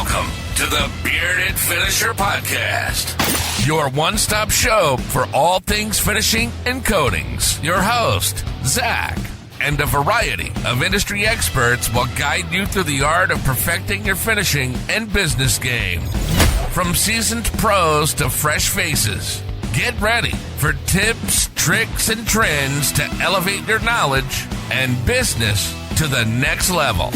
Welcome to the Bearded Finisher Podcast, your one-stop show for all things finishing and coatings. Your host, Zach, and a variety of industry experts will guide you through the art of perfecting your finishing and business game. From seasoned pros to fresh faces, get ready for tips, tricks, and trends to elevate your knowledge and business to the next level.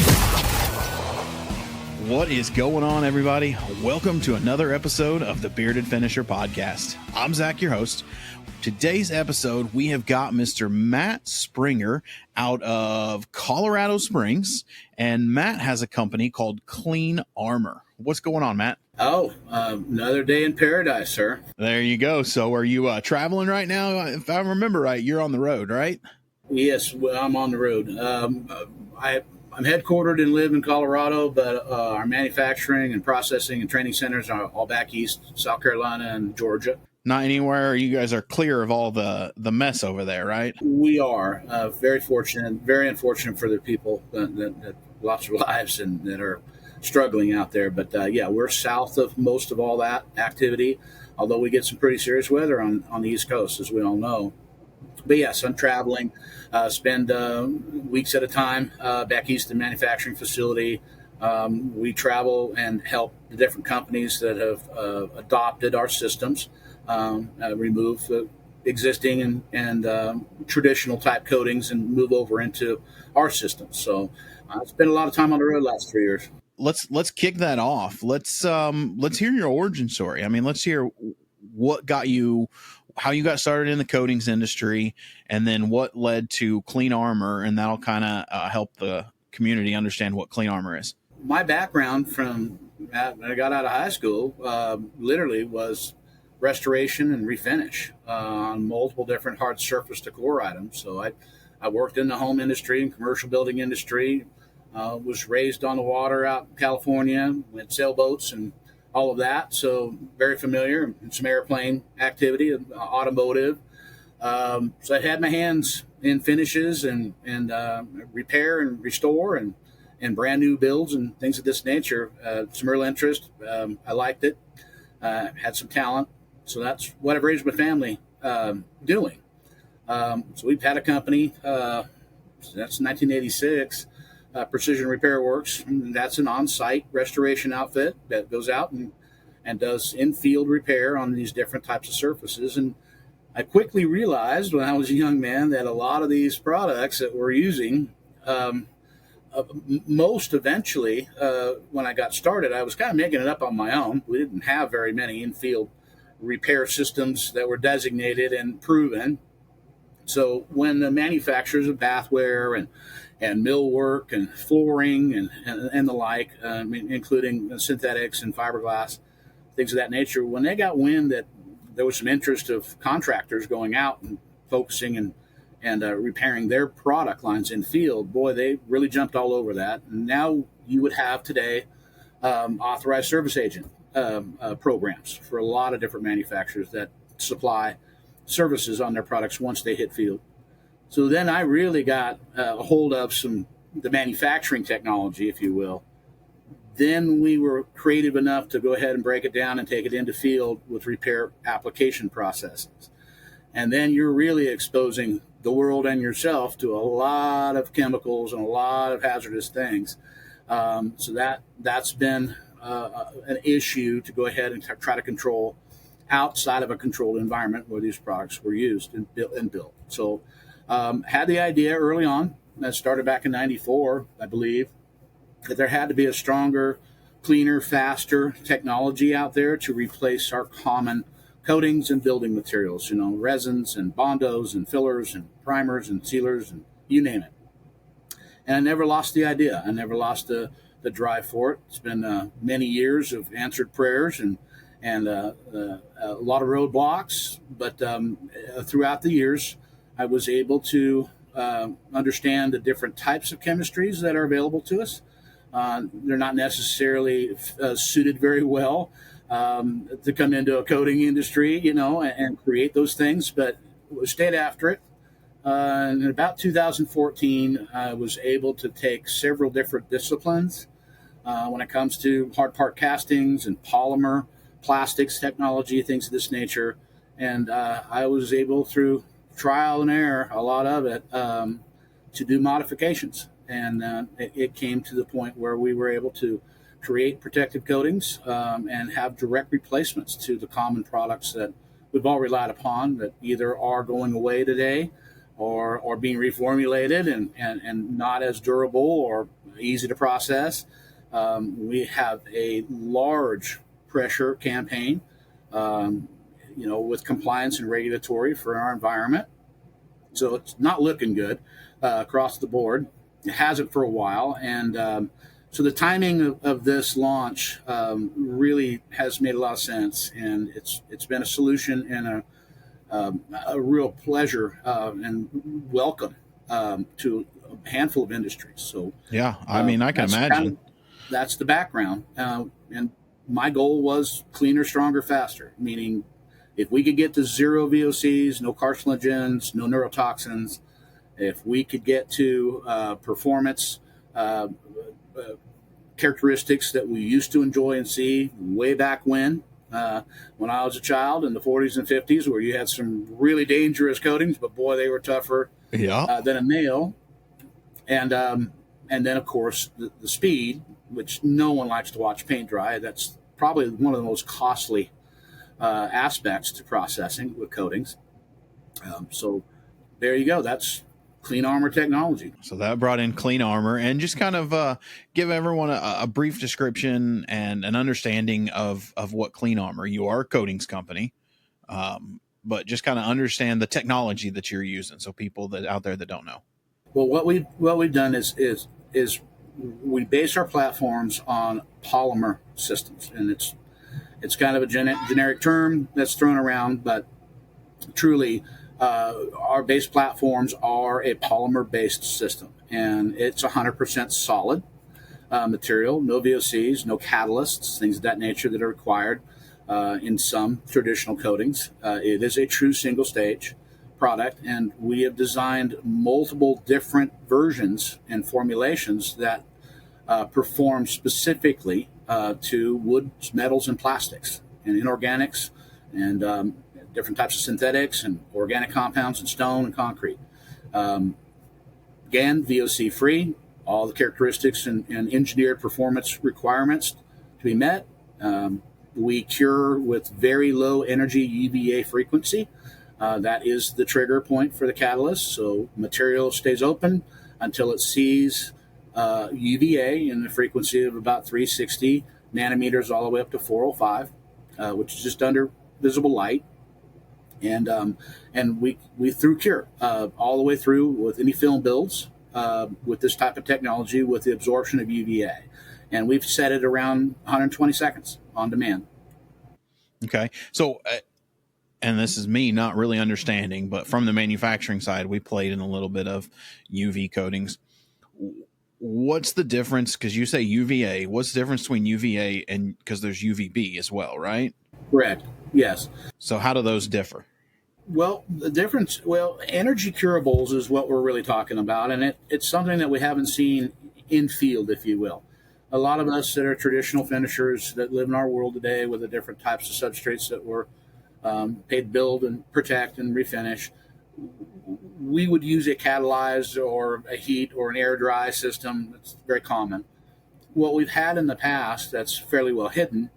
What is going on, everybody? Welcome to another episode of the Bearded Finisher Podcast. I'm Zach, your host. Today's episode, we have got Mr. Matt Springer out of Colorado Springs, and Matt has a company called Clean Armor. What's going on, Matt? Another day in paradise, sir. There you go. So are you traveling right now? If I remember right, you're on the road, right? Yes, well, I'm on the road. I'm headquartered and live in Colorado, but our manufacturing and processing and training centers are all back east, South Carolina and Georgia. Not anywhere. You guys are clear of all the mess over there, right? We are very fortunate, very unfortunate for the people that lost their lives and that are struggling out there. But yeah, we're south of most of all that activity, although we get some pretty serious weather on the East Coast, as we all know. But yes, I'm traveling, spend weeks at a time back east in the manufacturing facility. We travel and help the different companies that have adopted our systems, remove the existing and traditional type coatings and move over into our systems. So I spent a lot of time on the road the last 3 years. Let's kick that off. Let's hear your origin story. I mean, let's hear what got you, how you got started in the coatings industry, and then what led to Clean Armor, and that'll kind of help the community understand what Clean Armor is. My background from when I got out of high school literally was restoration and refinish on multiple different hard surface decor items. So I worked in the home industry and commercial building industry, was raised on the water out in California, went sailboats and all of that. So very familiar, some airplane activity, automotive. So I had my hands in finishes and repair and restore and brand new builds and things of this nature. Some real interest. I liked it. Had some talent. So that's what I've raised my family doing. So we've had a company, that's 1986, Precision Repair Works. That's an on-site restoration outfit that goes out and does in-field repair on these different types of surfaces. And I quickly realized when I was a young man that a lot of these products that we're using, most eventually, when I got started, I was kind of making it up on my own. We didn't have very many in-field repair systems that were designated and proven. So when the manufacturers of bathware and millwork and flooring and the like, including synthetics and fiberglass, things of that nature, when they got wind that there was some interest of contractors going out and focusing and repairing their product lines in field, boy, they really jumped all over that. And now you would have today authorized service agent programs for a lot of different manufacturers that supply services on their products once they hit field. So then I really got a hold of the manufacturing technology, if you will. Then we were creative enough to go ahead and break it down and take it into field with repair application processes. And then you're really exposing the world and yourself to a lot of chemicals and a lot of hazardous things. So that's been an issue to go ahead and try to control outside of a controlled environment where these products were used and built. So had the idea early on, that started back in 94, I believe, that there had to be a stronger, cleaner, faster technology out there to replace our common coatings and building materials, resins and bondos and fillers and primers and sealers and you name it. And I never lost the idea. I never lost the drive for it. It's been many years of answered prayers and a lot of roadblocks, but throughout the years, I was able to understand the different types of chemistries that are available to us. They're not necessarily suited very well to come into a coating industry, and create those things, but we stayed after it. And in about 2014, I was able to take several different disciplines when it comes to hard part castings and polymer, plastics technology, things of this nature. And I was able, through trial and error, a lot of it, to do modifications. And it came to the point where we were able to create protective coatings and have direct replacements to the common products that we've all relied upon that either are going away today or being reformulated and not as durable or easy to process. We have a large pressure campaign, with compliance and regulatory for our environment. So it's not looking good across the board. It hasn't for a while. And so the timing of this launch really has made a lot of sense. And it's been a solution and a real pleasure and welcome to a handful of industries. So yeah, I mean, I can imagine. That's the background. And my goal was cleaner, stronger, faster, meaning if we could get to zero VOCs, no carcinogens, no neurotoxins, if we could get to performance characteristics that we used to enjoy and see way back when I was a child in the 40s and 50s, where you had some really dangerous coatings, but boy, they were tougher than a nail. And then, of course, the speed, which no one likes to watch paint dry. That's probably one of the most costly aspects to processing with coatings. So there you go. That's Clean Armor technology. So that brought in Clean Armor, and just kind of give everyone a brief description and an understanding of what Clean Armor. You are a coatings company, but just kind of understand the technology that you're using, so people that out there that don't know. Well, what we've done is we base our platforms on polymer systems, and it's kind of a generic term that's thrown around, but truly, our base platforms are a polymer-based system, and it's 100% solid material, no VOCs, no catalysts, things of that nature that are required in some traditional coatings. It is a true single-stage product, and we have designed multiple different versions and formulations that perform specifically to woods, metals, and plastics, and inorganics, and different types of synthetics and organic compounds and stone and concrete. Again, VOC free, all the characteristics and engineered performance requirements to be met. We cure with very low energy UVA frequency. That is the trigger point for the catalyst. So material stays open until it sees UVA in the frequency of about 360 nanometers all the way up to 405, which is just under visible light. And we through cure all the way through with any film builds with this type of technology with the absorption of UVA. And we've set it around 120 seconds on demand. Okay. So, and this is me not really understanding, but from the manufacturing side, we played in a little bit of UV coatings. What's the difference? Because you say UVA. What's the difference between UVA and, because there's UVB as well, right? Correct. Yes. So how do those differ? Well, the difference, energy curables is what we're really talking about, and it's something that we haven't seen in field, if you will. A lot of us that are traditional finishers that live in our world today with the different types of substrates that we're paid to build and protect and refinish, we would use a catalyzed or a heat or an air dry system. That's very common. What we've had in the past that's fairly well hidden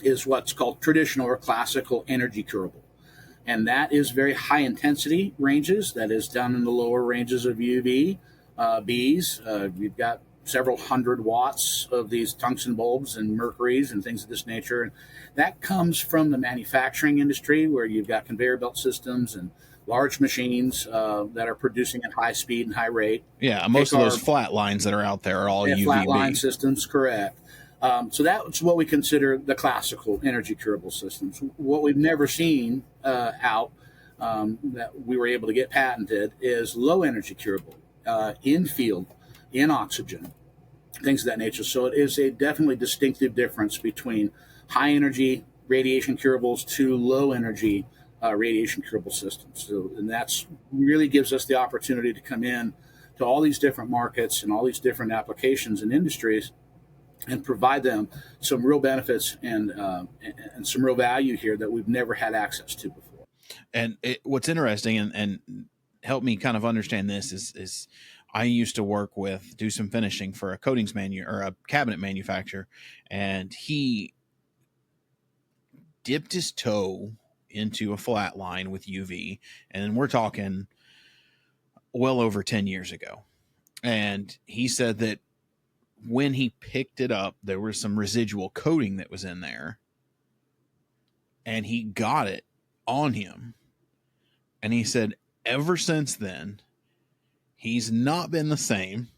is what's called traditional or classical energy curable. And that is very high intensity ranges. That is down in the lower ranges of UV, Bs. You've got several hundred watts of these tungsten bulbs and mercuries and things of this nature. And that comes from the manufacturing industry, where you've got conveyor belt systems and large machines that are producing at high speed and high rate. Yeah, most of those flat lines that are out there are all UVB. Flat line systems, correct. So that's what we consider the classical energy curable systems. What we've never seen out that we were able to get patented is low energy curable, in field, in oxygen, things of that nature. So it is a definitely distinctive difference between high energy radiation curables to low energy radiation curable systems. So, and that's really gives us the opportunity to come in to all these different markets and all these different applications and industries and provide them some real benefits and some real value here that we've never had access to before. And what's interesting and help me kind of understand this is I used to do some finishing for a coatings or a cabinet manufacturer, and he dipped his toe into a flat line with UV, and we're talking well over 10 years ago. And he said that when he picked it up, there was some residual coating that was in there, and he got it on him. And he said, ever since then, he's not been the same.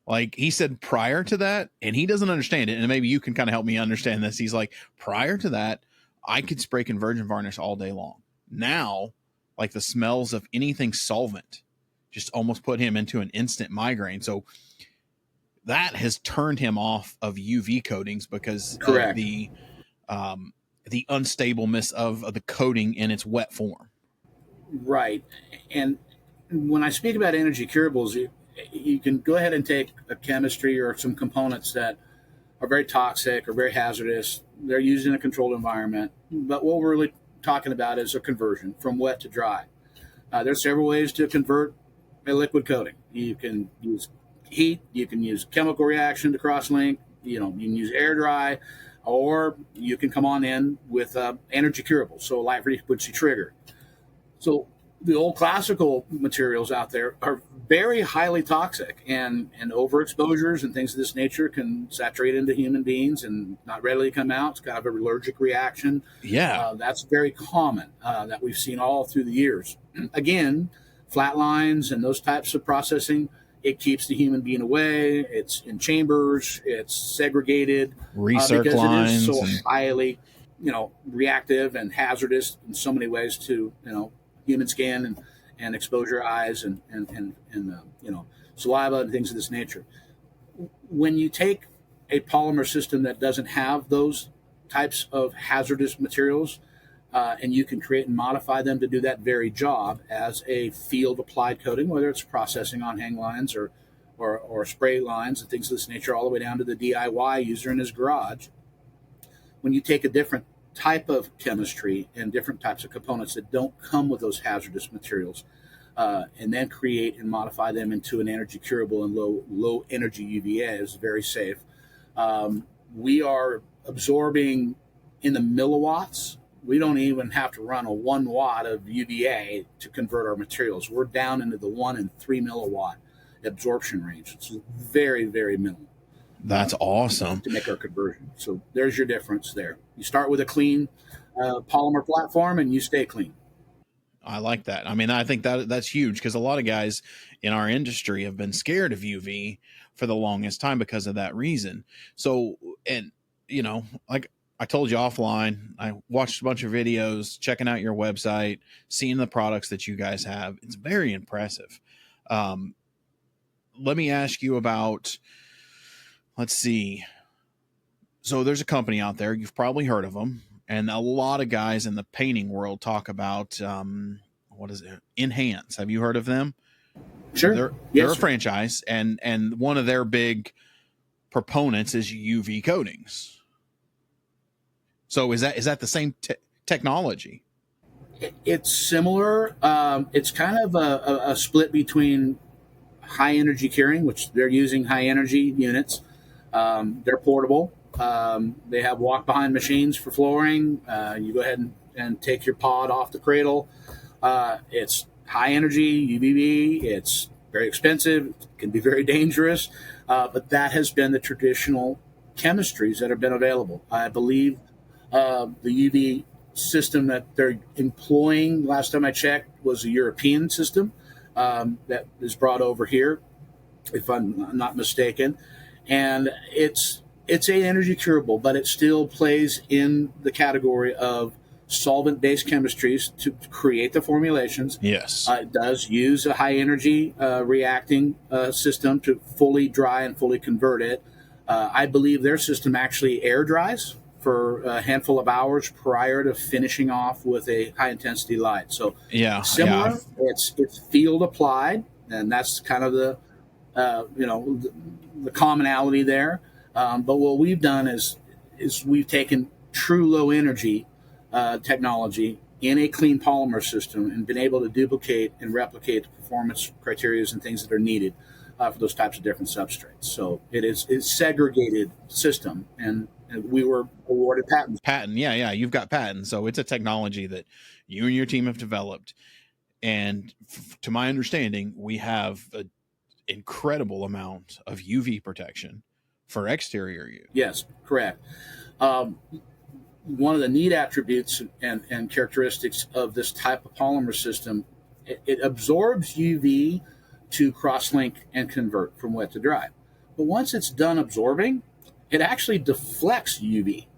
Like he said, prior to that, and he doesn't understand it, and maybe you can kind of help me understand this. He's like, prior to that, I could spray conversion varnish all day long. Now, like the smells of anything solvent just almost put him into an instant migraine. So that has turned him off of UV coatings because Correct. of the unstableness of the coating in its wet form. Right. And when I speak about energy curables, you can go ahead and take a chemistry or some components that are very toxic or very hazardous. They're used in a controlled environment. But what we're really talking about is a conversion from wet to dry. There's several ways to convert a liquid coating. You can use heat, you can use chemical reaction to cross-link, you can use air dry, or you can come on in with energy curable, so light frequency trigger. So the old classical materials out there are very highly toxic, and overexposures and things of this nature can saturate into human beings and not readily come out. It's kind of an allergic reaction. Yeah. That's very common that we've seen all through the years. Again, flat lines and those types of processing, it keeps the human being away. It's in chambers. It's segregated. Recirc because lines. It is so highly, reactive and hazardous in so many ways to, human skin and expose your eyes and saliva and things of this nature. When you take a polymer system that doesn't have those types of hazardous materials, and you can create and modify them to do that very job as a field applied coating, whether it's processing on hang lines or spray lines and things of this nature, all the way down to the DIY user in his garage. When you take a different type of chemistry and different types of components that don't come with those hazardous materials, and then create and modify them into an energy curable and low energy UVA is very safe. We are absorbing in the milliwatts. We don't even have to run a 1 watt of UVA to convert our materials. We're down into the 1 and 3 milliwatt absorption range. It's very, very minimal. That's awesome. To make our conversion. So there's your difference there. You start with a clean polymer platform and you stay clean. I like that. I mean, I think that's huge because a lot of guys in our industry have been scared of UV for the longest time because of that reason. So, and like I told you offline, I watched a bunch of videos, checking out your website, seeing the products that you guys have. It's very impressive. Let me ask you about, let's see. So there's a company out there, you've probably heard of them, and a lot of guys in the painting world talk about, what is it? Enhance. Have you heard of them? Sure. They're a franchise, and one of their big proponents is UV coatings. So is that the same technology? It's similar. It's kind of a split between high energy curing, which they're using high energy units. They're portable. They have walk behind machines for flooring. You go ahead and take your pod off the cradle. It's high energy UVB. It's very expensive. It can be very dangerous. But that has been the traditional chemistries that have been available. I believe the UV system that they're employing, last time I checked, was a European system that is brought over here, if I'm not mistaken. And it's a energy curable, but it still plays in the category of solvent-based chemistries to create the formulations. Yes. It does use a high-energy reacting system to fully dry and fully convert it. I believe their system actually air dries for a handful of hours prior to finishing off with a high-intensity light. So similar. Yeah. It's field applied, and that's kind of the the commonality there. But what we've done is we've taken true low energy technology in a clean polymer system and been able to duplicate and replicate the performance criteria and things that are needed for those types of different substrates. So it's segregated system, and we were awarded patents. Yeah, you've got patents. So it's a technology that you and your team have developed. And to my understanding, we have an incredible amount of UV protection for exterior use. Yes, correct. One of the neat attributes and characteristics of this type of polymer system, it absorbs UV to cross-link and convert from wet to dry. But once it's done absorbing, it actually deflects UVA.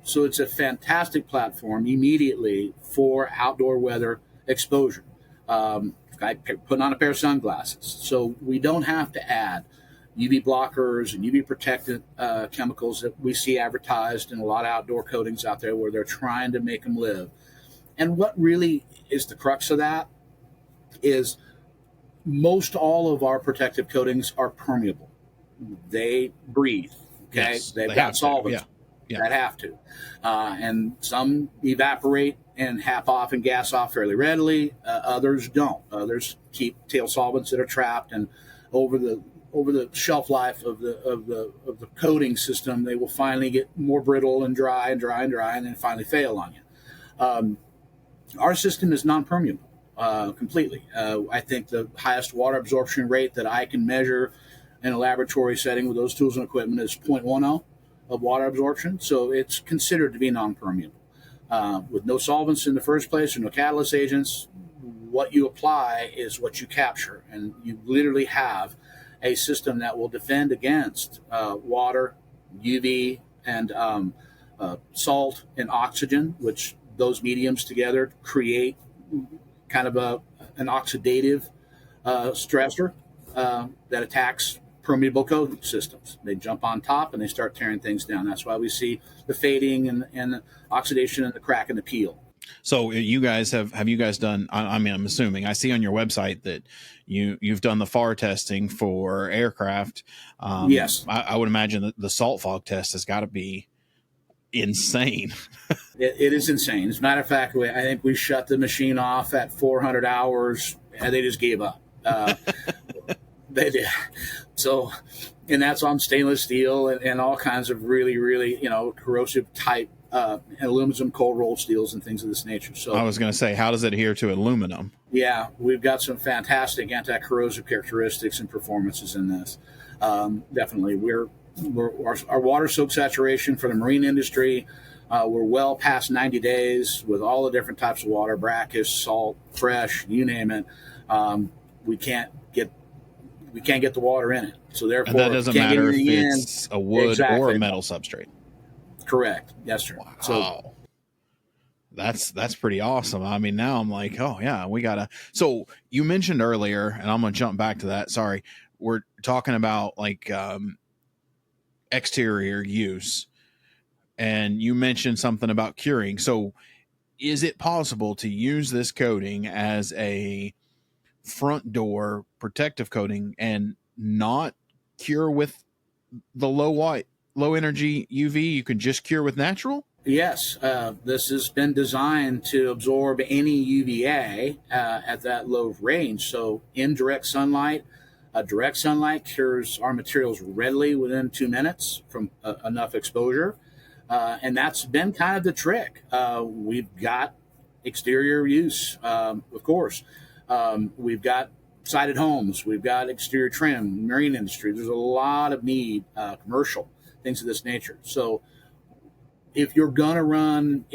So it's a fantastic platform immediately for outdoor weather exposure. I put on a pair of sunglasses, so we don't have to add UV blockers and UV protectant chemicals that we see advertised in a lot of outdoor coatings out there where they're trying to make them live. And what really is the crux of that is most all of our protective coatings are permeable. They breathe. Okay, Yes, they've got solvents Yeah. that have to, and some evaporate and hap off and gas off fairly readily. Others don't. Others keep tail solvents that are trapped, and over the shelf life of the coating system, they will finally get more brittle and dry, and then finally fail on you. Our system is non-permeable completely. I think the highest water absorption rate that I can measure in a laboratory setting with those tools and equipment is 0.10 of water absorption. So it's considered to be non-permeable. With no solvents in the first place or no catalyst agents, what you apply is what you capture. And you literally have a system that will defend against water, UV, and salt and oxygen, which those mediums together create kind of an oxidative stressor that attacks permeable coating systems. They jump on top and they start tearing things down. That's why we see the fading and the oxidation and the crack and the peel. So you guys have you guys done, I mean, I'm assuming I see on your website that you've done the FAR testing for aircraft. Yes. I would imagine that the salt fog test has got to be insane. It is insane. As a matter of fact, I think we shut the machine off at 400 hours and they just gave up. They did. So, and that's on stainless steel and all kinds of really, really, corrosive type aluminum cold rolled steels and things of this nature. So I was going to say, how does it adhere to aluminum? Yeah, we've got some fantastic anti-corrosive characteristics and performances in this. Definitely, our water soak saturation for the marine industry. We're well past 90 days with all the different types of water, brackish, salt, fresh, you name it. We can't get the water in it. So therefore, and that doesn't matter if it's a wood or a metal substrate. Correct. Yes, sir. Wow. So that's pretty awesome. I mean, now I'm like, oh yeah, we gotta. So you mentioned earlier, and I'm gonna jump back to that. Sorry, we're talking about like exterior use, and you mentioned something about curing. So is it possible to use this coating as a front door protective coating and not cure with the low energy UV? You can just cure with natural? Yes, this has been designed to absorb any UVA at that low range. So indirect sunlight, direct sunlight cures our materials readily within 2 minutes from enough exposure. And that's been kind of the trick. We've got exterior use, of course. We've got sided homes. We've got exterior trim, marine industry. There's a lot of need, commercial, things of this nature. So if you're going to run,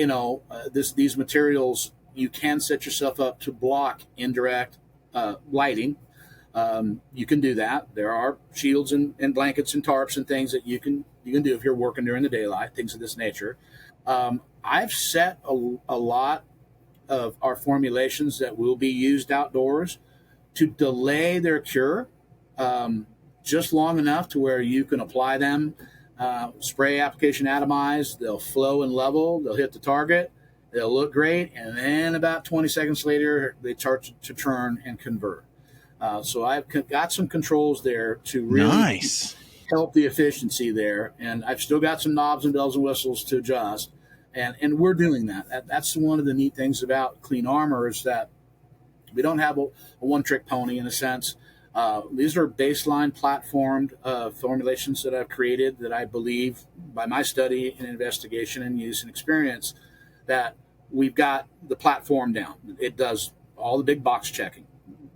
these materials, you can set yourself up to block indirect lighting. You can do that. There are shields and blankets and tarps and things that you can do if you're working during the daylight, things of this nature. I've set a lot of our formulations that will be used outdoors to delay their cure just long enough to where you can apply them, spray application atomized, they'll flow and level, they'll hit the target, they'll look great, and then about 20 seconds later, they start to turn and convert. So I've got some controls there to really help the efficiency there. And I've still got some knobs and bells and whistles to adjust. And we're doing that. That's one of the neat things about Clean Armor is that we don't have a one-trick pony in a sense. These are baseline platformed formulations that I've created that I believe, by my study and investigation and use and experience, that we've got the platform down. It does all the big box checking.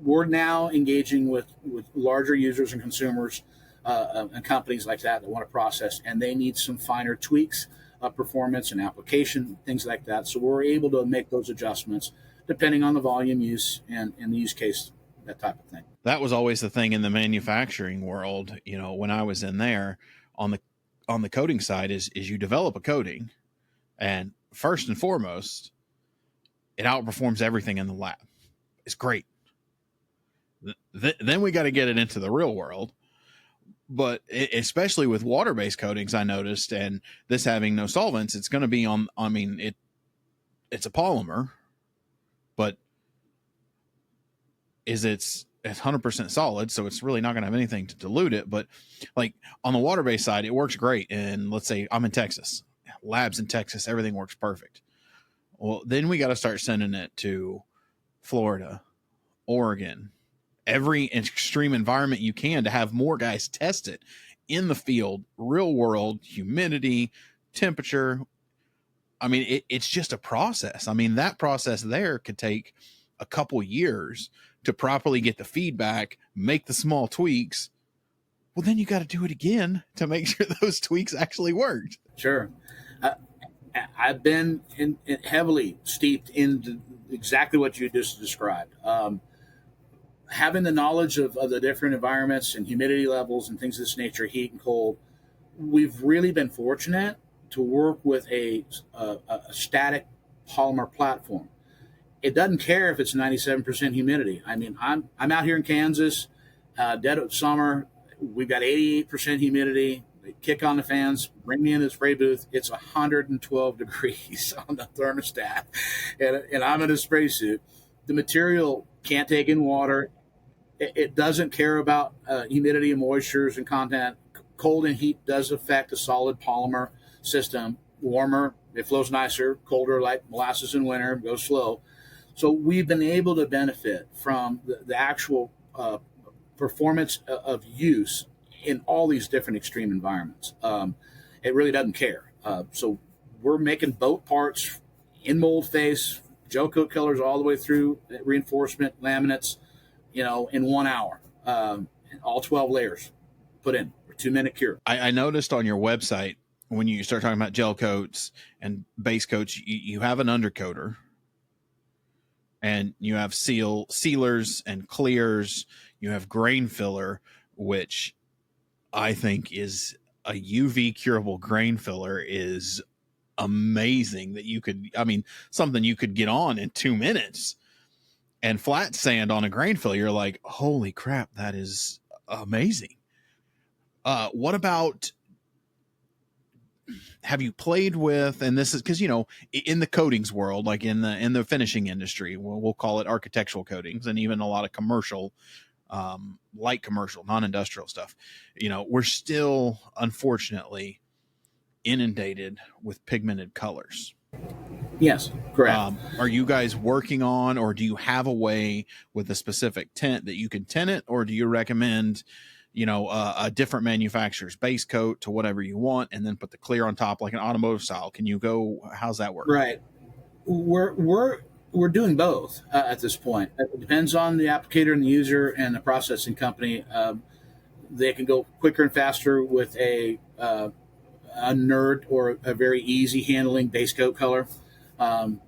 We're now engaging with larger users and consumers and companies like that want to process, and they need some finer tweaks of performance and application, things like that. So we're able to make those adjustments depending on the volume use and the use case, that type of thing. That was always the thing in the manufacturing world. When I was in there on the coating side is you develop a coating, and first and foremost, it outperforms everything in the lab. It's great. Then we got to get it into the real world. But especially with water-based coatings, I noticed, and this having no solvents, it's going to be it's a polymer, but it's 100% solid, so it's really not going to have anything to dilute it. But like on the water-based side, it works great. And let's say I'm in Texas, labs in Texas, everything works perfect. Well, then we got to start sending it to Florida, Oregon, every extreme environment you can to have more guys test it in the field, real world, humidity, temperature. I mean, it's just a process. I mean, that process there could take a couple years to properly get the feedback, make the small tweaks. Well, then you got to do it again to make sure those tweaks actually worked. Sure. I've been heavily steeped in exactly what you just described. Having the knowledge of the different environments and humidity levels and things of this nature, heat and cold, we've really been fortunate to work with a static polymer platform. It doesn't care if it's 97% humidity. I mean, I'm out here in Kansas, dead of summer. We've got 88% humidity. They kick on the fans, bring me in the spray booth. It's 112 degrees on the thermostat, and I'm in a spray suit. The material can't take in water. It doesn't care about humidity and moistures and content. Cold and heat does affect a solid polymer system. Warmer, it flows nicer. Colder, like molasses in winter, goes slow. So we've been able to benefit from the actual performance of use in all these different extreme environments. It really doesn't care. So we're making boat parts in mold face, gel coat colors all the way through reinforcement laminates, in 1 hour, all 12 layers put in, 2-minute cure. I noticed on your website, when you start talking about gel coats and base coats, you have an undercoater, and you have sealers and clears. You have grain filler, which I think is a UV curable grain filler is amazing. That something you could get on in 2 minutes. And flat sand on a grain filler, you're like, holy crap, that is amazing. What about, have you played with, and this is because, in the coatings world, like in the finishing industry, we'll call it architectural coatings, and even a lot of commercial, light commercial, non-industrial stuff, we're still, unfortunately, inundated with pigmented colors. Yes, correct. Are you guys working on, or do you have a way with a specific tint that you can tint it, or do you recommend, a different manufacturer's base coat to whatever you want, and then put the clear on top like an automotive style? Can you go? How's that work? Right. We're doing both at this point. It depends on the applicator and the user and the processing company. They can go quicker and faster with a nerd or a very easy handling base coat color.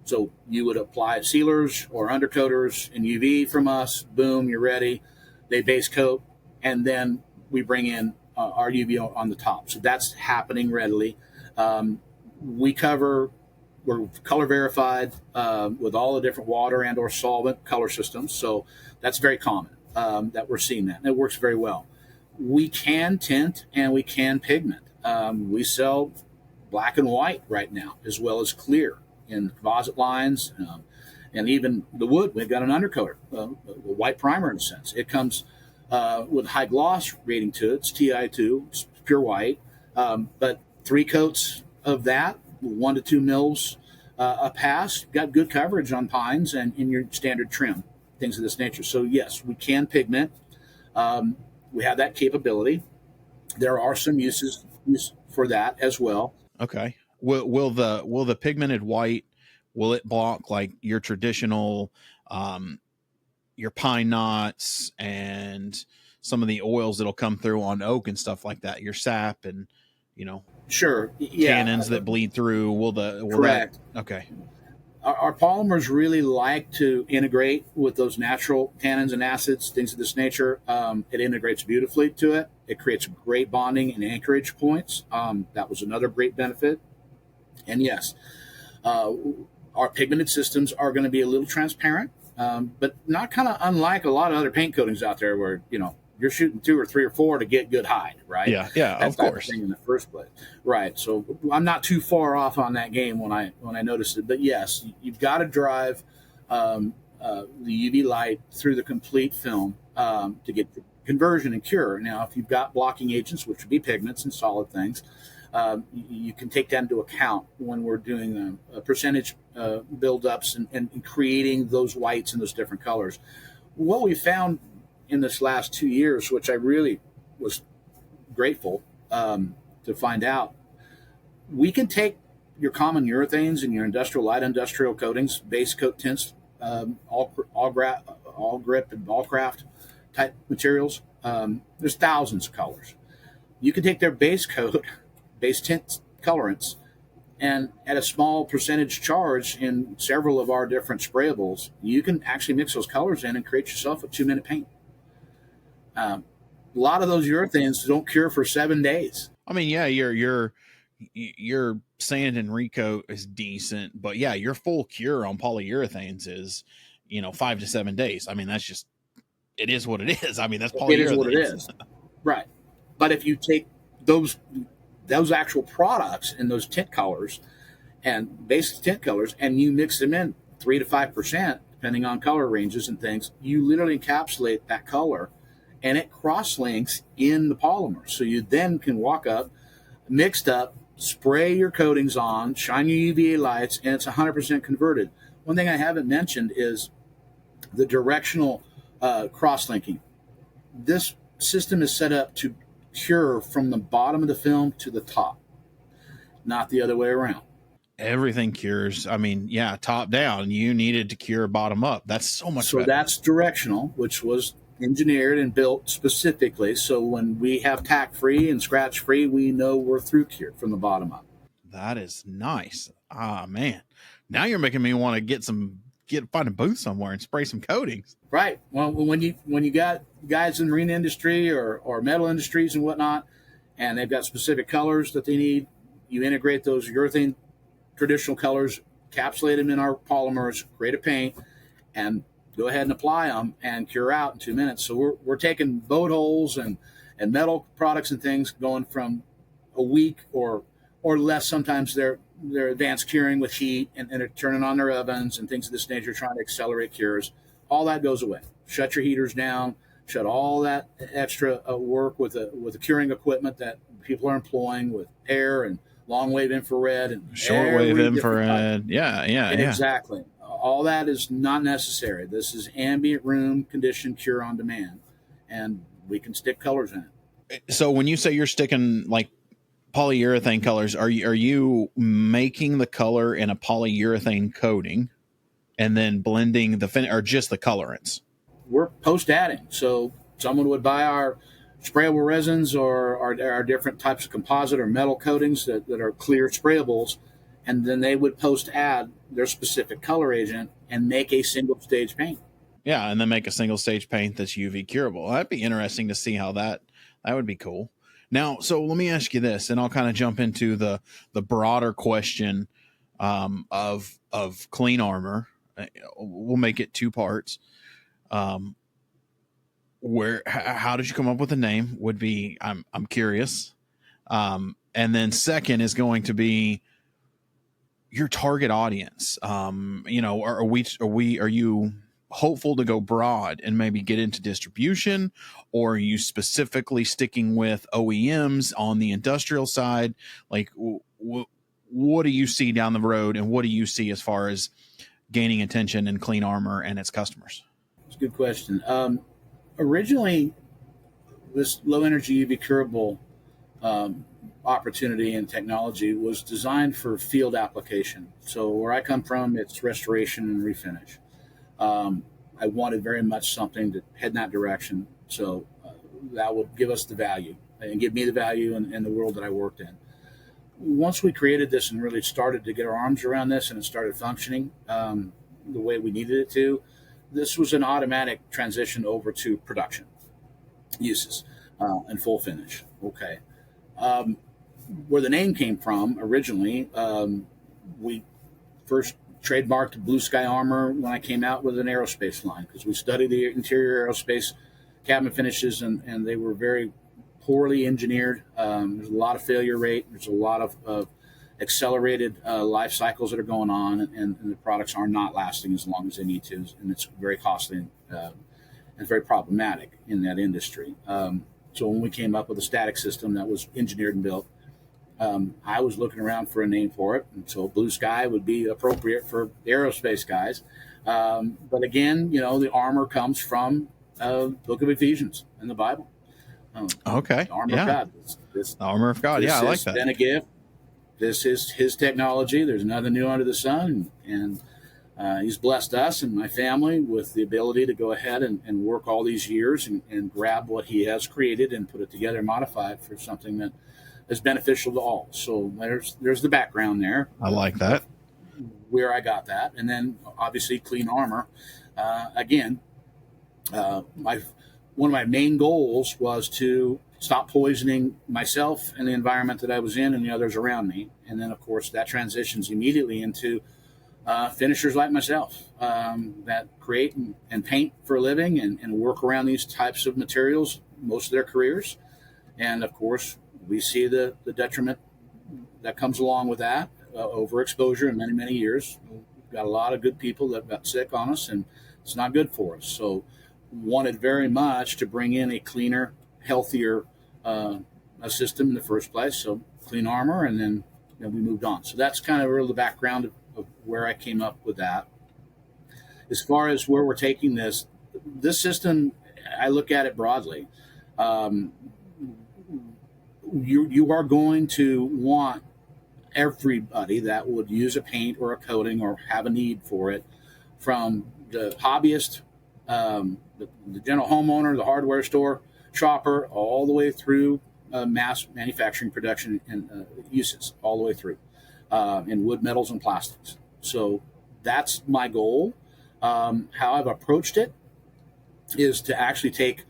So you would apply sealers or undercoaters in UV from us. Boom, you're ready. They base coat, and then we bring in our UV on the top. So that's happening readily. We're color verified with all the different water and or solvent color systems. So that's very common that we're seeing that. And it works very well. We can tint and we can pigment. We sell black and white right now, as well as clear in composite lines, and even the wood. We've got an undercoater, a white primer in a sense. It comes with high gloss rating to it. It's TI2. It's pure white. But 3 coats of that, 1 to 2 mils a pass, got good coverage on pines and in your standard trim, things of this nature. So yes, we can pigment. We have that capability. There are some uses for that as well. Okay. Will the pigmented white, will it block like your traditional your pine knots and some of the oils that'll come through on oak and stuff like that, your sap and Sure. Yeah. tannins that bleed through? Will Correct. that okay. Our polymers really like to integrate with those natural tannins and acids, things of this nature. It integrates beautifully to it. It creates great bonding and anchorage points. That was another great benefit. And yes, our pigmented systems are going to be a little transparent, but not kind of unlike a lot of other paint coatings out there where, you're shooting 2 or 3 or 4 to get good hide, right? Yeah, That's of course. The thing in the first place, right? So I'm not too far off on that game when I noticed it. But yes, you've got to drive the UV light through the complete film to get the conversion and cure. Now, if you've got blocking agents, which would be pigments and solid things, you can take that into account when we're doing percentage buildups and creating those whites and those different colors. What we found in this last 2 years, which I really was grateful to find out, we can take your common urethanes and your light industrial coatings, base coat tints, all grip and all craft type materials. There's thousands of colors. You can take their base coat, base tint colorants, and at a small percentage charge in several of our different sprayables, you can actually mix those colors in and create yourself a 2-minute paint. A lot of those urethanes don't cure for 7 days. I mean, yeah, your sand and recoat is decent, but yeah, your full cure on polyurethanes is, 5 to 7 days. I mean, that's just, it is what it is. I mean, that's polyurethanes. It is what it is. Right. But if you take those actual products and those tint colors and basic tint colors, and you mix them in 3 to 5%, depending on color ranges and things, you literally encapsulate that color and it cross-links in the polymer. So you then can walk up, mixed up, spray your coatings on, shine your UVA lights, and it's 100% converted. One thing I haven't mentioned is the directional cross-linking. This system is set up to cure from the bottom of the film to the top, not the other way around. Everything cures. I mean, yeah, top down. You needed to cure bottom up. That's so much better. So that's directional, which was engineered and built specifically. So when we have tack free and scratch free, we know we're through cured from the bottom up. That is nice. Ah, man. Now you're making me want to find a booth somewhere and spray some coatings. Right. Well, when you got guys in the marine industry or metal industries and whatnot, and they've got specific colors that they need, you integrate those urethane traditional colors, encapsulate them in our polymers, create a paint, and go ahead and apply them and cure out in 2 minutes. So we're taking boat holes and metal products and things going from a week or less. Sometimes they're advanced curing with heat and they're turning on their ovens and things of this nature, trying to accelerate cures. All that goes away. Shut your heaters down. Shut all that extra work with the curing equipment that people are employing with air and long wave infrared and shortwave infrared. Yeah. Exactly. All that is not necessary. This is ambient room condition cure on demand, and we can stick colors in it. So when you say you're sticking like polyurethane colors, are you making the color in a polyurethane coating and then blending the or just the colorants? We're post adding. So someone would buy our sprayable resins or our different types of composite or metal coatings that are clear sprayables, and then they would post add their specific color agent and make a single stage paint. Yeah, and then make a single stage paint that's UV curable. That'd be interesting to see how that would be cool. Now, so let me ask you this, and I'll kind of jump into the broader question of clean armor. We'll make it 2 parts. How did you come up with the name? Would be I'm curious. And then second is going to be your target audience. Are you hopeful to go broad and maybe get into distribution, or are you specifically sticking with OEMs on the industrial side? Like, what do you see down the road, and what do you see as far as gaining attention in Clean Armor and its customers? It's a good question. Originally, this low energy UV curable opportunity and technology was designed for field application. So where I come from, it's restoration and refinish. I wanted very much something to head in that direction. So that would give us the value and give me the value in the world that I worked in. Once we created this and really started to get our arms around this and it started functioning the way we needed it to, this was an automatic transition over to production uses and full finish. Okay. Where the name came from originally, we first trademarked Blue Sky Armor when I came out with an aerospace line, because we studied the interior aerospace cabin finishes, and they were very poorly engineered. There's a lot of failure rate. There's a lot of accelerated life cycles that are going on, and the products are not lasting as long as they need to, and it's very costly and very problematic in that industry. So when we came up with a static system that was engineered and built, I was looking around for a name for it, and so Blue Sky would be appropriate for aerospace guys. But again, the armor comes from Book of Ephesians in the Bible. Okay, the armor of God. The armor of God. Yeah, I like that. Been a gift. This is His technology. There's nothing new under the sun, and He's blessed us and my family with the ability to go ahead and work all these years and grab what He has created and put it together and modify it for something that is beneficial to all. So there's the background there. I like that. Where I got that. And then obviously Clean Armor. Again, one of my main goals was to stop poisoning myself and the environment that I was in and the others around me. And then, of course, that transitions immediately into finishers like myself that create and paint for a living and work around these types of materials most of their careers. And, of course, we see the detriment that comes along with that, overexposure in many, many years. We've got a lot of good people that got sick on us, and it's not good for us. So wanted very much to bring in a cleaner, healthier a system in the first place. So Clean Armor, and then we moved on. So that's kind of really the background of where I came up with that. As far as where we're taking this system, I look at it broadly. You are going to want everybody that would use a paint or a coating or have a need for it, from the hobbyist, the general homeowner, the hardware store shopper, all the way through mass manufacturing, production, and uses, all the way through in wood, metals, and plastics. So that's my goal. How I've approached it is to actually take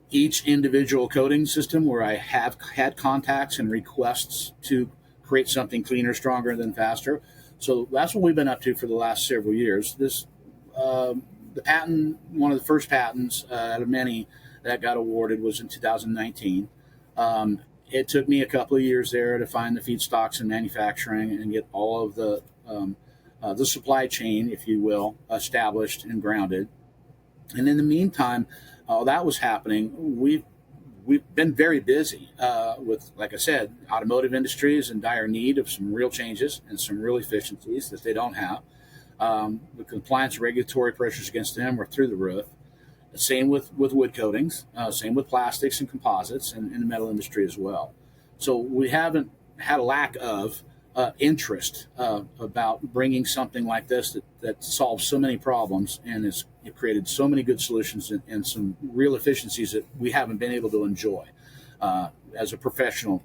each individual coating system where I have had contacts and requests to create something cleaner, stronger, and then faster. So that's what we've been up to for the last several years. The patent, one of the first patents out of many that got awarded, was in 2019. It took me a couple of years there to find the feedstocks and manufacturing and get all of the supply chain, if you will, established and grounded. And in the meantime, while that was happening, we've been very busy with, like I said, automotive industry is in dire need of some real changes and some real efficiencies that they don't have. The compliance regulatory pressures against them are through the roof. Same with wood coatings, same with plastics and composites, and in the metal industry as well. So we haven't had a lack of interest about bringing something like this that solves so many problems and has created so many good solutions and some real efficiencies that we haven't been able to enjoy as a professional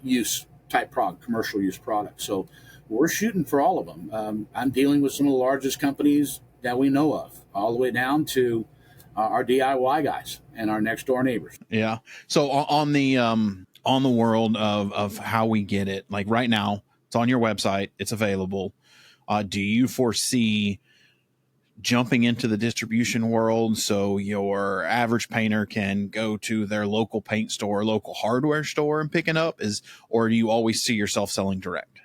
use type product, commercial use product. So we're shooting for all of them. I'm dealing with some of the largest companies that we know of, all the way down to our DIY guys and our next door neighbors. Yeah. So on the world of how we get it, like right now, it's on your website, it's available. Do you foresee jumping into the distribution world so your average painter can go to their local paint store, local hardware store and pick it up? Or do you always see yourself selling direct?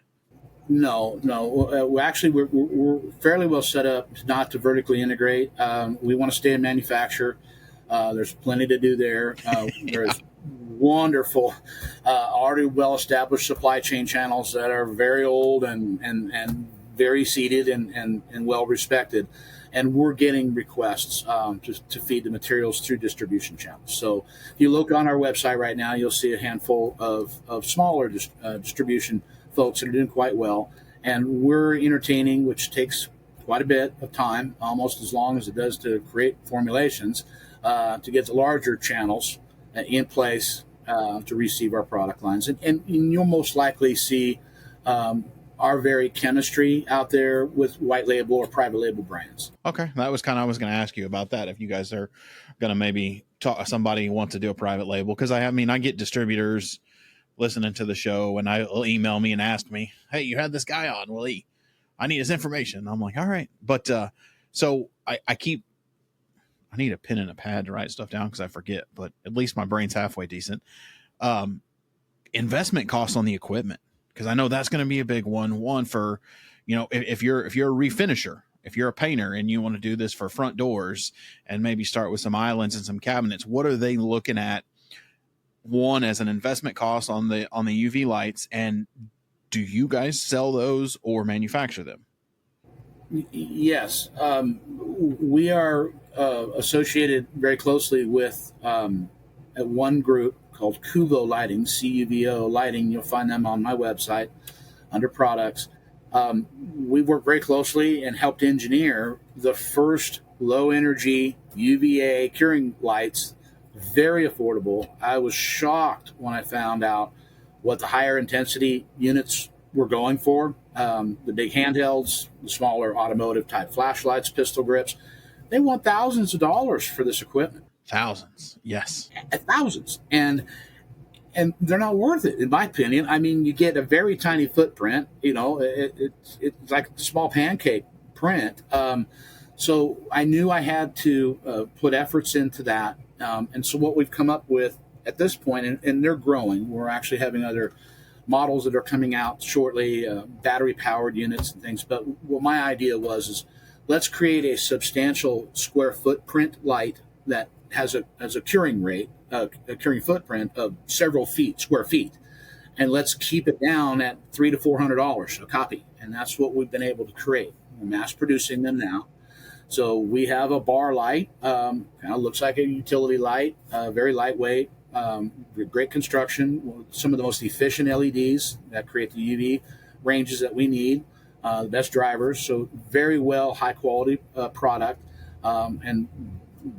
No. We're fairly well set up not to vertically integrate. We want to stay in manufacture. There's plenty to do there. There's wonderful, already well-established supply chain channels that are very old and very seated and well respected. And we're getting requests to feed the materials through distribution channels. So if you look on our website right now, you'll see a handful of smaller distribution folks that are doing quite well. And we're entertaining, which takes quite a bit of time, almost as long as it does to create formulations, to get the larger channels in place to receive our product lines. And you'll most likely see our very chemistry out there with white label or private label brands. Okay. That was I was going to ask you about that. If you guys are going to maybe somebody who wants to do a private label. Cause I get distributors listening to the show and they'll email me and ask me, hey, you had this guy on. Well, I need his information. I'm like, all right. But, so I need a pen and a pad to write stuff down because I forget, but at least my brain's halfway decent. Investment costs on the equipment. Because I know that's going to be a big one for, if you're a refinisher, if you're a painter and you want to do this for front doors and maybe start with some islands and some cabinets, what are they looking at? One, as an investment cost on the UV lights, and do you guys sell those or manufacture them? Yes, we are associated very closely with one group called Cuvo Lighting, CUVO Lighting. You'll find them on my website under products. We work very closely and helped engineer the first low energy UVA curing lights, very affordable. I was shocked when I found out what the higher intensity units were going for. The big handhelds, the smaller automotive type flashlights, pistol grips, they want thousands of dollars for this equipment. Thousands, yes. Thousands. And they're not worth it, in my opinion. I mean, you get a very tiny footprint, it's like a small pancake print. So I knew I had to put efforts into that. And so what we've come up with at this point, and they're growing, we're actually having other models that are coming out shortly, battery powered units and things. But what my idea was let's create a substantial square footprint light that has a curing rate, a curing footprint of several square feet, and let's keep it down at $300 to $400 a copy. And that's what we've been able to create. We're mass producing them now. So we have a bar light, kind of looks like a utility light, very lightweight, great construction, some of the most efficient LEDs that create the UV ranges that we need, the best drivers. So very well, high quality product, and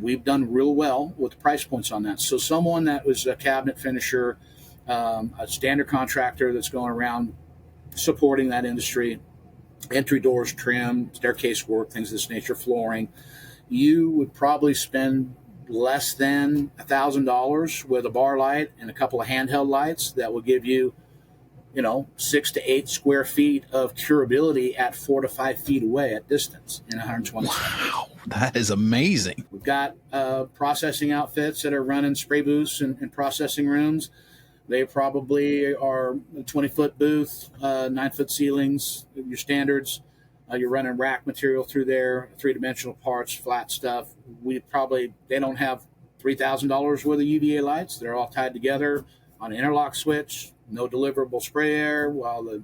we've done real well with the price points on that. So someone that was a cabinet finisher, a standard contractor that's going around supporting that industry, entry doors, trim, staircase work, things of this nature, flooring, you would probably spend less than $1,000 with a bar light and a couple of handheld lights that will give you, 6 to 8 square feet of curability at 4 to 5 feet away at distance in 120 seconds. Wow, that is amazing. We've got processing outfits that are running spray booths and processing rooms. They probably are a 20-foot booth, 9-foot ceilings, your standards. You're running rack material through there, three-dimensional parts, flat stuff. They don't have $3,000 worth of UVA lights. They're all tied together on an interlock switch, no deliverable spray air while the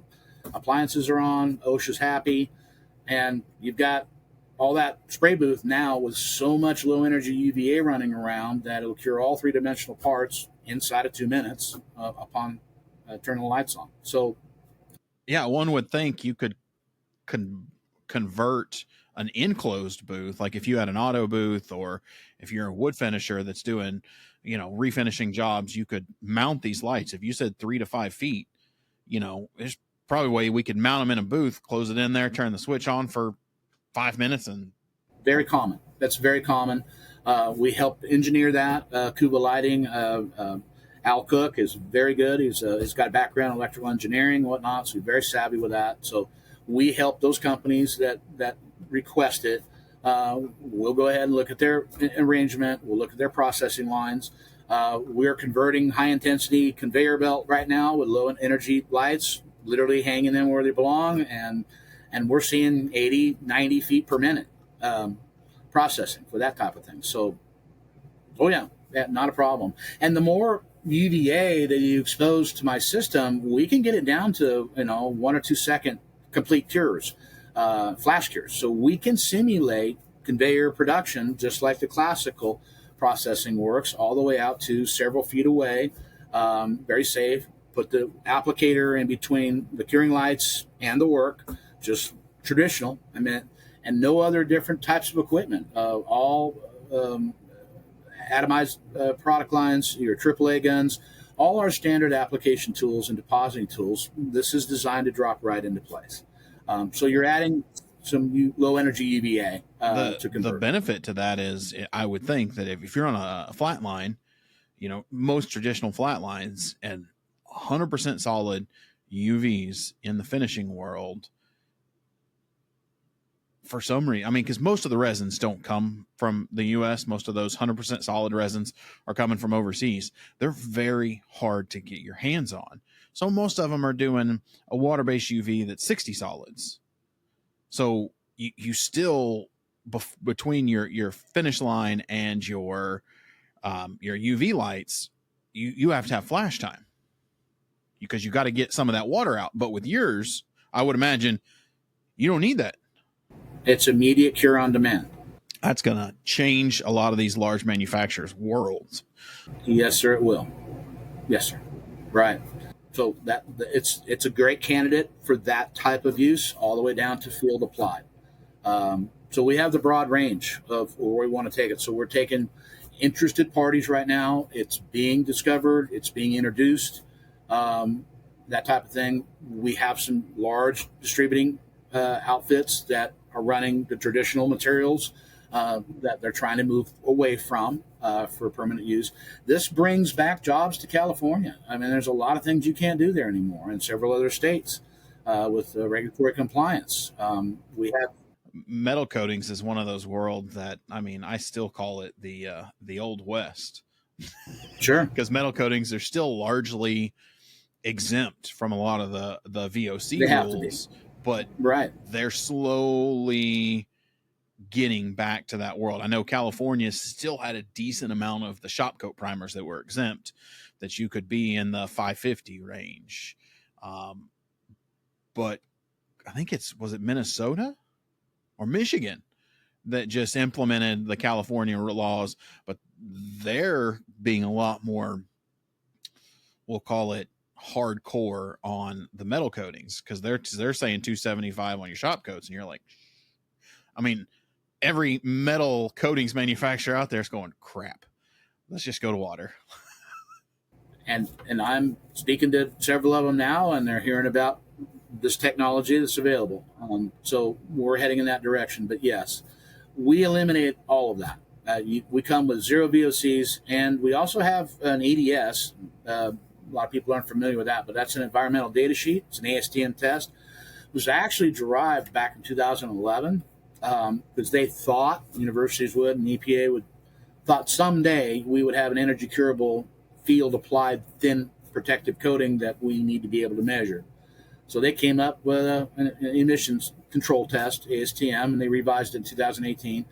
appliances are on. OSHA's happy. And you've got all that spray booth now with so much low-energy UVA running around that it'll cure all three-dimensional parts inside of 2 minutes upon turning the lights on. So, yeah, one would think you could convert an enclosed booth, like if you had an auto booth or if you're a wood finisher that's doing, refinishing jobs, you could mount these lights. If you said 3 to 5 feet, there's probably a way we could mount them in a booth, close it in there, turn the switch on for 5 minutes. And very common. That's very common. We help engineer that. Cuba Lighting, Al Cook is very good. He's got a background in electrical engineering and whatnot, so he's very savvy with that. So we help those companies that request it. We'll go ahead and look at their arrangement. We'll look at their processing lines. We're converting high-intensity conveyor belt right now with low-energy lights literally hanging them where they belong, and we're seeing 80, 90 feet per minute processing for that type of thing. So, oh yeah, not a problem. And the more UVA that you expose to my system, we can get it down to 1 or 2 second complete cures, flash cures. So we can simulate conveyor production just like the classical processing works, all the way out to several feet away, very safe. Put the applicator in between the curing lights and the work, just traditional. And no other different types of equipment. All atomized product lines, your AAA guns, all our standard application tools and depositing tools. This is designed to drop right into place. So you're adding some low energy UVA to convert. The benefit to that is, I would think that if you're on a flat line, most traditional flat lines and 100% solid UVs in the finishing world, for some reason, because most of the resins don't come from the US. Most of those 100% solid resins are coming from overseas. They're very hard to get your hands on. So most of them are doing a water-based UV that's 60 solids. So you still, between your finish line and your UV lights, you have to have flash time, because you got to get some of that water out. But with yours, I would imagine you don't need that. It's immediate cure on demand. That's going to change a lot of these large manufacturers' worlds. Yes, sir, it will. Yes, sir. Right. So that it's a great candidate for that type of use, all the way down to field applied. So we have the broad range of where we want to take it. So we're taking interested parties right now. It's being discovered. It's being introduced. That type of thing. We have some large distributing outfits that are running the traditional materials that they're trying to move away from for permanent use. This brings back jobs to California. There's a lot of things you can't do there anymore in several other states with regulatory compliance. We have metal coatings is one of those worlds that, I still call it the Old West. Sure. Because metal coatings are still largely exempt from a lot of the VOC rules, but right, they're slowly getting back to that world. I know California still had a decent amount of the shop coat primers that were exempt, that you could be in the 550 range. But I think was it Minnesota or Michigan that just implemented the California laws, but they're being a lot more, we'll call it, hardcore on the metal coatings, because they're saying 275 on your shop coats, and you're like, every metal coatings manufacturer out there is going, crap, let's just go to water. And I'm speaking to several of them now, and they're hearing about this technology that's available. So we're heading in that direction. But yes, we eliminate all of that. We come with zero VOCs, and we also have an EDS. A lot of people aren't familiar with that, but that's an environmental data sheet. It's an ASTM test. It was actually derived back in 2011 because they thought, universities would and EPA thought someday we would have an energy curable field applied thin protective coating that we need to be able to measure. So they came up with an emissions control test, ASTM, and they revised it in 2018.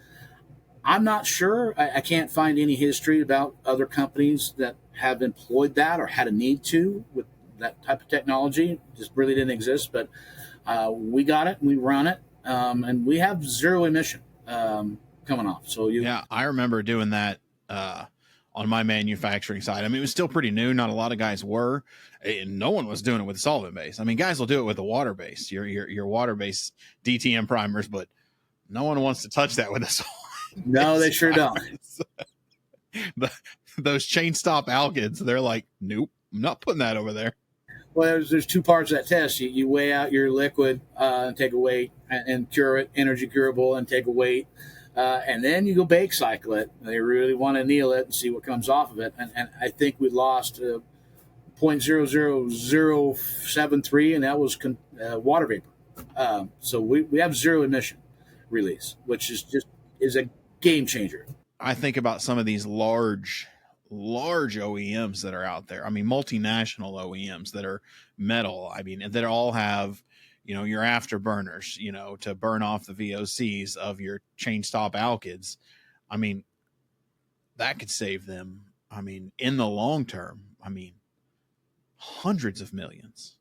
I'm not sure. I can't find any history about other companies that have employed that or had a need to with that type of technology. It just really didn't exist. But we got it, and we run it, and we have zero emission coming off. So yeah, I remember doing that on my manufacturing side. It was still pretty new. Not a lot of guys were, and no one was doing it with solvent base. Guys will do it with a water base, your water base DTM primers, but no one wants to touch that with a solvent. No, they sure don't. Those chain stop alkyds, they're like, nope, I'm not putting that over there. Well, there's two parts of that test. You weigh out your liquid and take a weight, and cure it, energy curable, and take a weight. And then you go bake cycle it. They really want to anneal it and see what comes off of it. And I think we lost 0.00073, and that was water vapor. So we have zero emission release, which is a game changer. I think about some of these large large OEMs that are out there. I mean, multinational OEMs that are metal. I mean, that all have, your afterburners, to burn off the VOCs of your chain stop alkyds. I mean, that could save them. I mean, in the long term, I mean, hundreds of millions.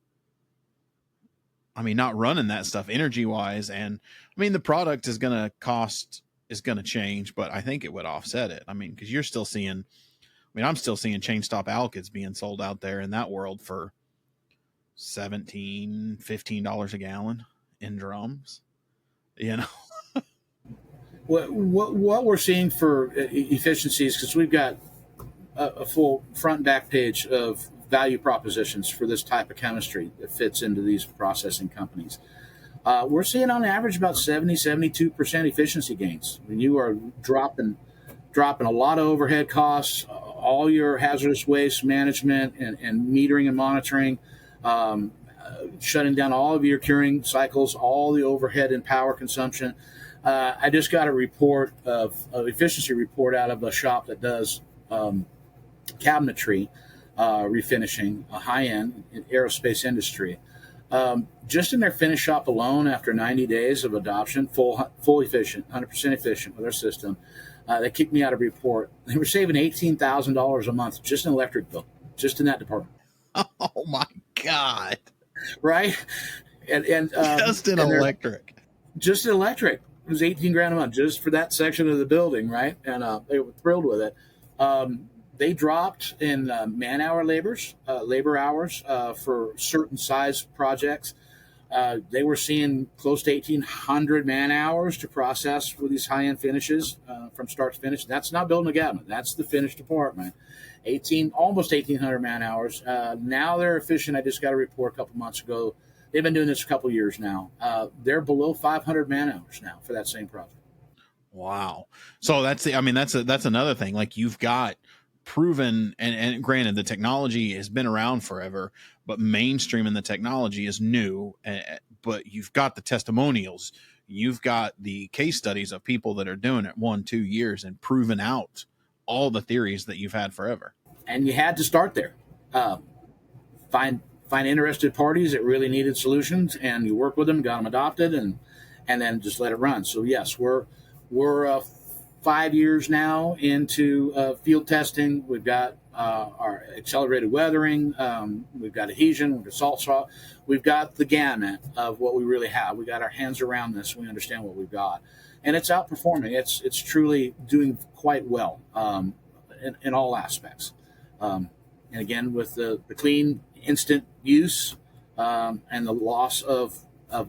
I mean, not running that stuff energy wise. And I mean, the product is going to change, but I think it would offset it. I mean, because you're still seeing, I'm still seeing chain stop alkyds being sold out there in that world for $15 a gallon in drums, What we're seeing for efficiencies, because we've got a full front and back page of value propositions for this type of chemistry that fits into these processing companies. We're seeing on average about 72% efficiency gains. When you are dropping a lot of overhead costs, all your hazardous waste management and metering and monitoring, shutting down all of your curing cycles, all the overhead and power consumption. I just got a report of an efficiency report out of a shop that does cabinetry, refinishing, a high-end aerospace industry. Just in their finish shop alone, after 90 days of adoption, full efficient, 100% efficient with their system, they kicked me out of a report. They were saving $18,000 a month just in electric bill, just in that department. Oh my God! Right, and just in electric. Just in electric. It was $18,000 a month just for that section of the building, right? And they were thrilled with it. They dropped in labor hours for certain size projects. They were seeing close to 1,800 man hours to process for these high-end finishes from start to finish. That's not building a cabinet. That's the finished department. Almost 1,800 man hours. Now they're efficient. I just got a report a couple months ago. They've been doing this a couple years now. They're below 500 man hours now for that same project. Wow. So that's another thing. Like, you've got proven, and granted, the technology has been around forever, but mainstream in the technology is new. But you've got the testimonials, you've got the case studies of people that are doing it 1-2 years and proven out all the theories that you've had forever. And you had to start there. Find interested parties that really needed solutions, and you work with them, got them adopted, and then just let it run. So yes, we're 5 years now into field testing. We've got our accelerated weathering. We've got adhesion. We've got salt swap. We've got the gamut of what we really have. We got our hands around this. We understand what we've got, and it's outperforming. It's truly doing quite well in all aspects. And again, with the clean, instant use and the loss of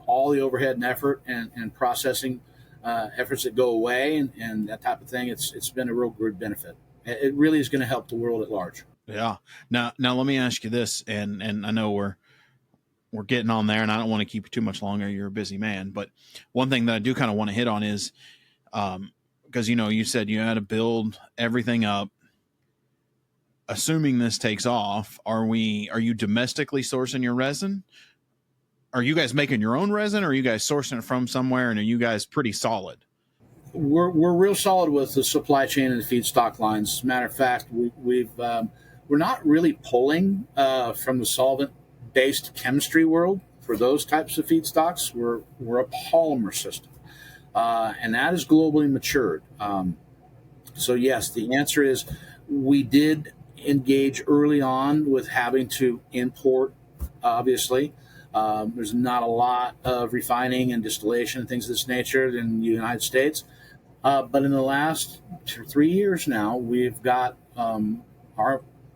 all the overhead and effort and processing efforts that go away and that type of thing, it's been a real good benefit. It really is going to help the world at large. Yeah. Now let me ask you this, and I know we're getting on there, and I don't want to keep you too much longer. You're a busy man, but one thing that I do kind of want to hit on is, because you said you had to build everything up. Assuming this takes off, are you domestically sourcing your resin? Are you guys making your own resin, or are you guys sourcing it from somewhere? And are you guys pretty solid? We're real solid with the supply chain and the feedstock lines. As a matter of fact, we're not really pulling from the solvent-based chemistry world for those types of feedstocks. We're a polymer system, and that is globally matured. So yes, the answer is we did engage early on with having to import, obviously. There's not a lot of refining and distillation and things of this nature in the United States. But in the last 3 years now, we've got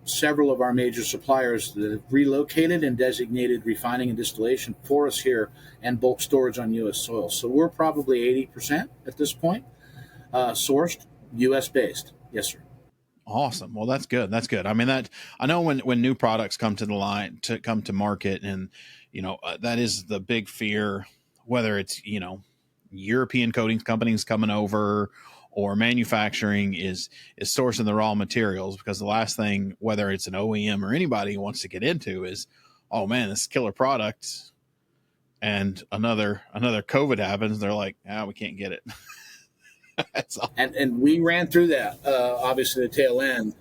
several of our major suppliers that have relocated and designated refining and distillation for us here and bulk storage on U.S. soil. So we're probably 80% at this point sourced U.S. based. Yes, sir. Awesome. Well, that's good. That's good. I mean, I know when new products come to market, and that is the big fear, whether it's European coatings companies coming over or manufacturing is sourcing the raw materials, because the last thing, whether it's an OEM or anybody wants to get into, is, oh man, this killer product, and another COVID happens, they're like, we can't get it. That's all. And we ran through that, obviously the tail end.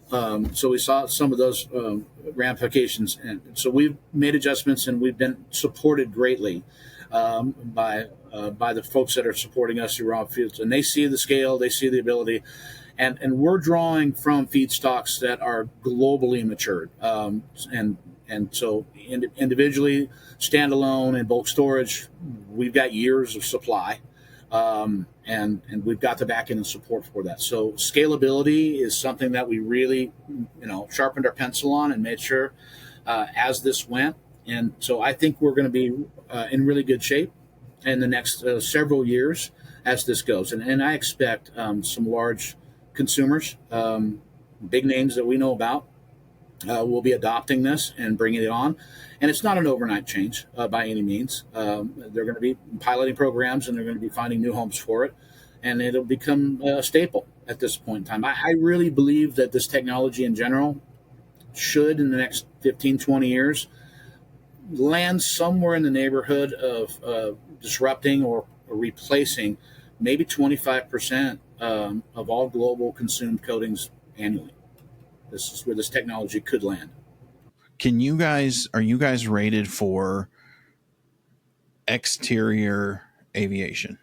So we saw some of those ramifications, and so we've made adjustments, and we've been supported greatly by the folks that are supporting us through raw fields, and they see the scale, they see the ability, and we're drawing from feedstocks that are globally matured, and so individually, standalone, and bulk storage, we've got years of supply. And we've got the back end and support for that. So scalability is something that we really, sharpened our pencil on and made sure as this went. And so I think we're going to be in really good shape in the next several years as this goes. And I expect some large consumers, big names that we know about, will be adopting this and bringing it on. And it's not an overnight change by any means. They're going to be piloting programs, and they're going to be finding new homes for it. And it'll become a staple at this point in time. I really believe that this technology in general should, in the next 15, 20 years, land somewhere in the neighborhood of disrupting or replacing maybe 25% of all global consumed coatings annually. This is where this technology could land. Are you guys rated for exterior aviation?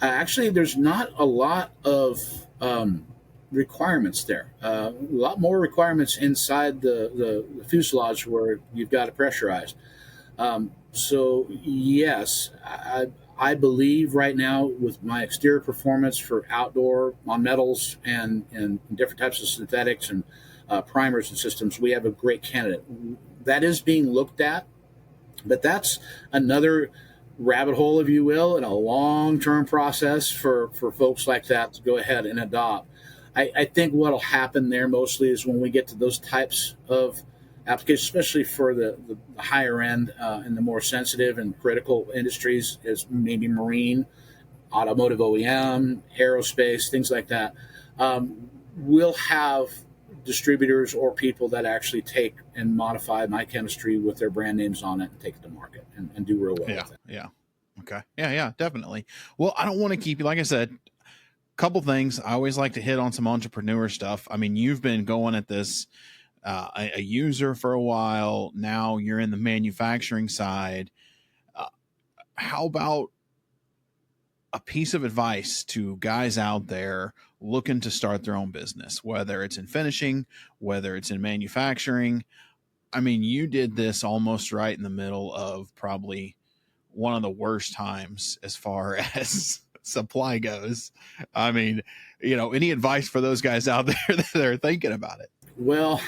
Actually, there's not a lot of requirements there. A lot more requirements inside the fuselage where you've got it pressurized. So yes, I believe right now with my exterior performance for outdoor on metals and different types of synthetics and primers and systems, we have a great candidate. That is being looked at, but that's another rabbit hole, if you will, and a long-term process for folks like that to go ahead and adopt. I think what will happen there mostly is when we get to those types of applications, especially for the higher end and the more sensitive and critical industries, as maybe marine, automotive OEM, aerospace, things like that, we'll have distributors or people that actually take and modify my chemistry with their brand names on it and take it to market and do real well with it. Yeah. Okay. Yeah, definitely. Well, I don't want to keep you, like I said, couple things. I always like to hit on some entrepreneur stuff. I mean, you've been going at this a user for a while. Now you're in the manufacturing side. How about a piece of advice to guys out there looking to start their own business, whether it's in finishing, whether it's in manufacturing? I mean, you did this almost right in the middle of probably one of the worst times as far as supply goes. I mean, any advice for those guys out there that are thinking about it? Well,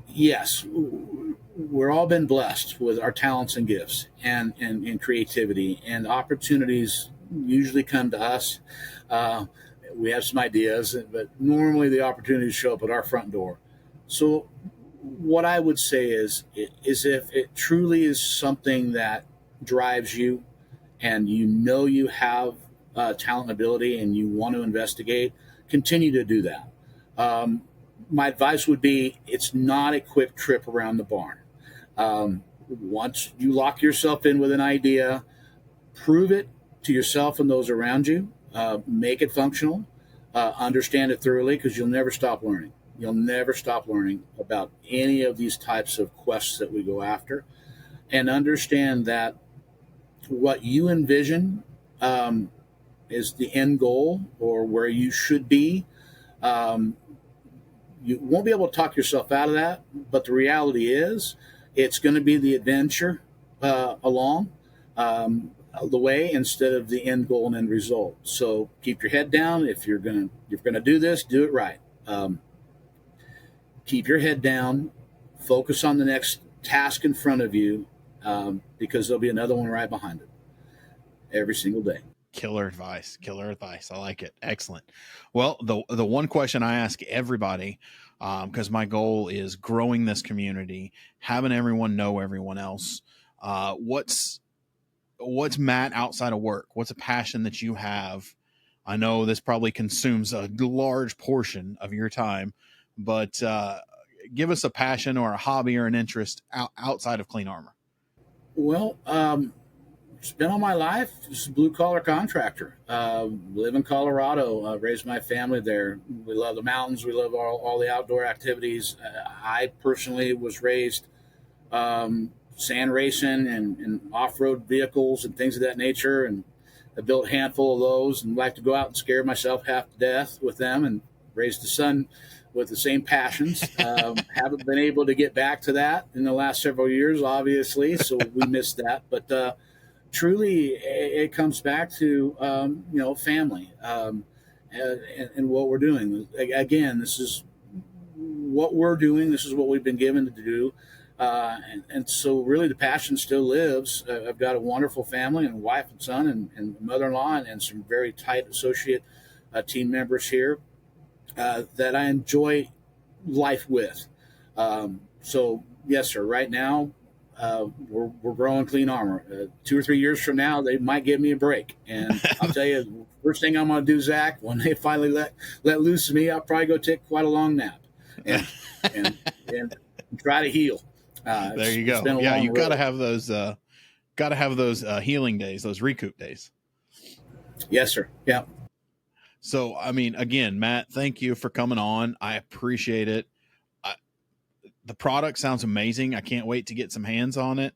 yes, we're all been blessed with our talents and gifts and creativity, and opportunities usually come to us. We have some ideas, but normally the opportunities show up at our front door. So what I would say is if it truly is something that drives you and you have talent and ability and you want to investigate, continue to do that. My advice would be it's not a quick trip around the barn. Once you lock yourself in with an idea, prove it to yourself and those around you, make it functional, understand it thoroughly, because you'll never stop learning. You'll never stop learning about any of these types of quests that we go after, and understand that what you envision is the end goal or where you should be. You won't be able to talk yourself out of that, but the reality is it's going to be the adventure along the way instead of the end goal and end result. So keep your head down. If you're going to do this, do it right. Keep your head down, focus on the next task in front of you, because there'll be another one right behind it every single day. Killer advice. I like it. Excellent. Well, the one question I ask everybody, because my goal is growing this community, having everyone know everyone else. What's Matt outside of work? What's a passion that you have? I know this probably consumes a large portion of your time, but give us a passion or a hobby or an interest outside of clean armor. Well, spent all my life just a blue collar contractor. Live in Colorado, raised my family there. We love the mountains. We love all the outdoor activities. I personally was raised sand racing and off-road vehicles and things of that nature. And I built a handful of those and like to go out and scare myself half to death with them and raised a son with the same passions. Haven't been able to get back to that in the last several years, obviously. So we missed that. But truly, it comes back to, family and what we're doing. Again, this is what we're doing. This is what we've been given to do. And so really the passion still lives. I've got a wonderful family and wife and son and mother-in-law and some very tight associate team members here that I enjoy life with. So yes, sir, right now we're growing Clean Armor. 2 or 3 years from now, they might give me a break. And I'll tell you, first thing I'm going to do, Zach, when they finally let loose of me, I'll probably go take quite a long nap and try to heal. There you go. Yeah, you got to have those. Got to have those healing days, those recoup days. Yes, sir. Yeah. So, I mean, again, Matt, thank you for coming on. I appreciate it. The product sounds amazing. I can't wait to get some hands on it,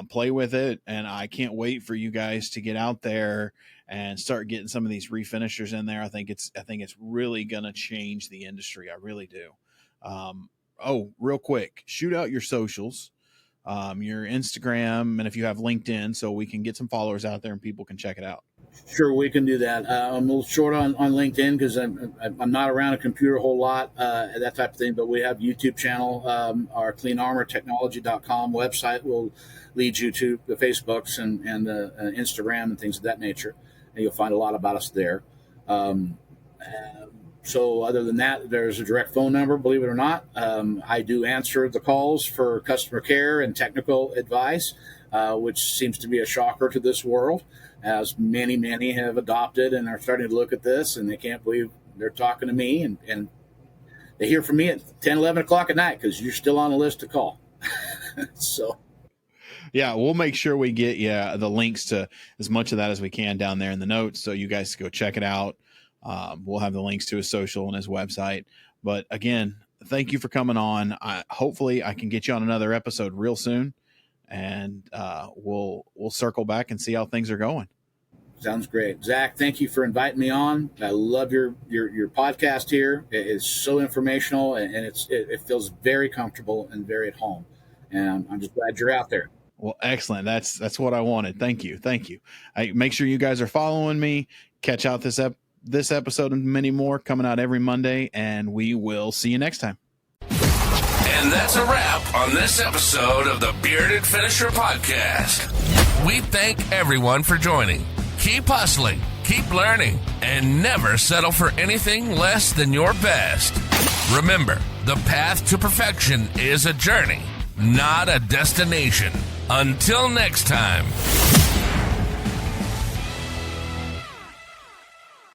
play with it, and I can't wait for you guys to get out there and start getting some of these refinishers in there. I think it's really going to change the industry. I really do. Real quick, shoot out your socials, your Instagram, and if you have LinkedIn, so we can get some followers out there and people can check it out. Sure, we can do that. I'm a little short on LinkedIn because I'm not around a computer a whole lot, that type of thing. But we have a YouTube channel. Our cleanarmortechnology.com website will lead you to the Facebooks and the Instagram and things of that nature, and you'll find a lot about us there. So other than that, there's a direct phone number, believe it or not. I do answer the calls for customer care and technical advice, which seems to be a shocker to this world, as many have adopted and are starting to look at this, and they can't believe they're talking to me. And they hear from me at 10, 11 o'clock at night because you're still on the list to call. So. Yeah, we'll make sure we get the links to as much of that as we can down there in the notes so you guys can go check it out. We'll have the links to his social and his website. But again, thank you for coming on. Hopefully I can get you on another episode real soon, and we'll circle back and see how things are going. Sounds great. Zach, thank you for inviting me on. I love your podcast here. It is so informational, and it feels very comfortable and very at home. And I'm just glad you're out there. Well, excellent. That's what I wanted. Thank you. Make sure you guys are following me. Catch out this episode and many more coming out every Monday, and we will see you next time. And that's a wrap on this episode of the Bearded Finisher Podcast. We thank everyone for joining. Keep hustling, keep learning, and never settle for anything less than your best. Remember, the path to perfection is a journey, not a destination. Until next time.